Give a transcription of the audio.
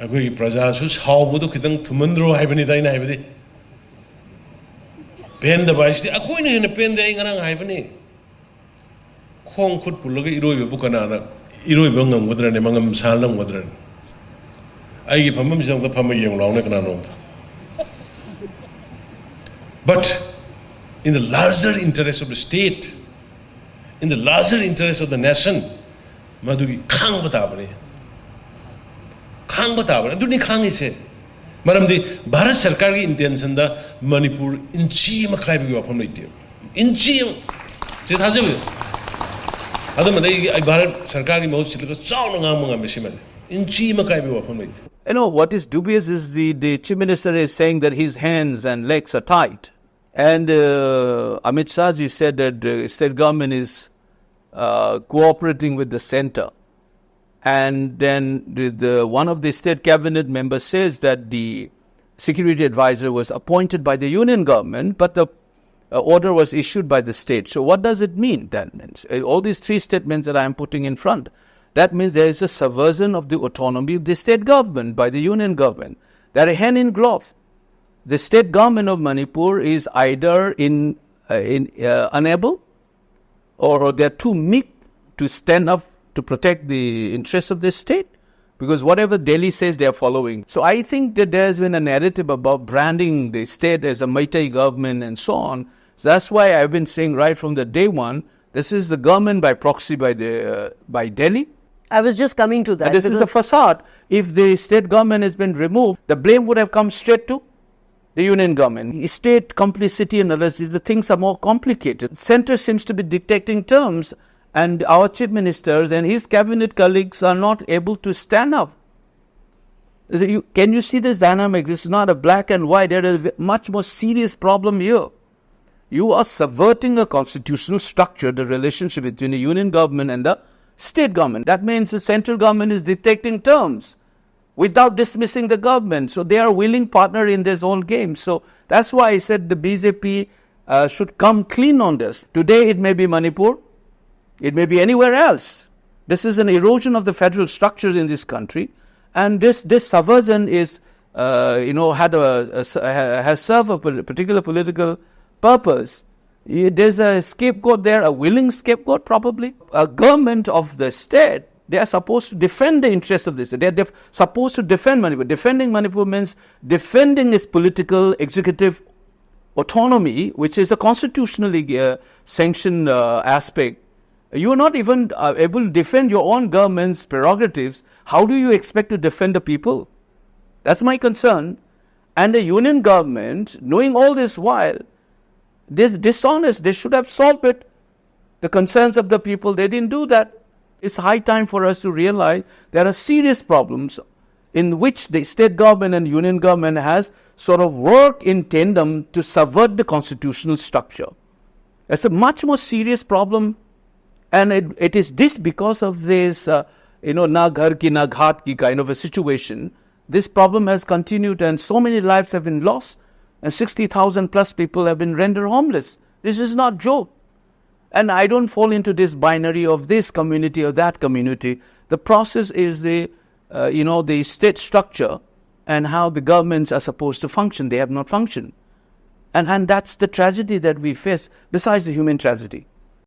ꯑꯩꯈꯣꯏꯒꯤ ꯄ꯭ꯔꯖꯥꯁꯨ ꯁꯥꯎꯕꯗꯨ ꯈꯤꯇꯪ ꯊꯨꯃꯟꯗ꯭ꯔꯣ ꯍꯥꯏꯕꯅꯤꯗ ꯑꯩꯅ ꯍꯥꯏꯕꯗꯤ ꯄꯦꯟꯗꯕ ꯍꯥꯏꯁꯤꯗꯤ ꯑꯩꯈꯣꯏꯅ ꯍꯦꯟꯅ ꯄꯦꯟꯗꯦ ꯑꯩ ꯉꯔꯥꯡ ꯍꯥꯏꯕꯅꯤ ꯈꯣꯡ ꯈꯨꯠ ꯄꯨꯜꯂꯒ ꯏꯔꯣꯏꯕꯕꯨ ꯀꯅꯥꯅ ꯏꯔꯣꯏꯕ ꯉꯝꯒꯗ꯭ꯔꯅꯦ ꯃꯉꯝ ꯁꯥꯜꯂꯝꯒꯗ꯭ꯔꯅꯦ ꯑꯩꯒꯤ ꯐꯝꯐꯝꯁꯤꯗ ꯐꯝꯃ ꯌꯦꯡꯉꯨ ꯂꯥꯎꯅꯦ ꯀꯅꯥꯅꯣꯝꯇ but in the larger interest of the state in the larger interest of the nation madugi khangba tabane aduni khangise maramdi bharat sarkar gi intention da manipur inchi ma khaibi gi wafam leite inchi je thajabe adama dai bharat sarkar gi mohut chilga chauna ngam ngam mesima inchi ma khaibi wafam leite. You know, what is dubious is the Chief Minister is saying that his hands and legs are tied. And Amit Shahji said that the state government is cooperating with the center. And then one of the state cabinet members says that the security advisor was appointed by the union government, but the order was issued by the state. So what does it mean? That means all these three statements that I am putting in front, that means there is a subversion of the autonomy of the state government by the union government. They are hand in glove. The state government of Manipur is either unable or they are too meek to stand up to protect the interests of the state, because whatever Delhi says they are following. So I think that there has been a narrative about branding the state as a Maitai government and so on. So that's why I've been saying right from the day one, this is the government by proxy by Delhi. I was just coming to that. And this is a facade. If the state government has been removed, the blame would have come straight to the union government. State complicity and others, the things are more complicated. Center seems to be dictating terms, and our chief ministers and his cabinet colleagues are not able to stand up. Can you see this dynamic? This is not a black and white. There is a much more serious problem here. You are subverting a constitutional structure, the relationship between the union government and the state government. That means the central government is dictating terms without dismissing the government. So they are a willing partner in this whole game. So that's why I said the BJP should come clean on this. Today it may be Manipur. It may be anywhere else. This is an erosion of the federal structures in this country. And this subversion is, has served a particular political purpose. There's a scapegoat there, a willing scapegoat probably. A government of the state, they are supposed to defend the interests of this. They are supposed to defend Manipur. Defending Manipur means defending its political executive autonomy, which is a constitutionally sanctioned aspect. You are not even able to defend your own government's prerogatives. How do you expect to defend the people? That's my concern. And the union government, knowing all this while, this dishonest, they should have solved it. The concerns of the people, they didn't do that. It's high time for us to realize there are serious problems in which the state government and union government has sort of worked in tandem to subvert the constitutional structure. It's a much more serious problem, and it is this because of this, na ghar ki na ghat ki kind of a situation. This problem has continued and so many lives have been lost and 60,000 plus people have been rendered homeless. This is not joke. And I don't fall into this binary of this community or that community. The process is the state structure and how the governments are supposed to function. They have not functioned. And that's the tragedy that we face, besides the human tragedy.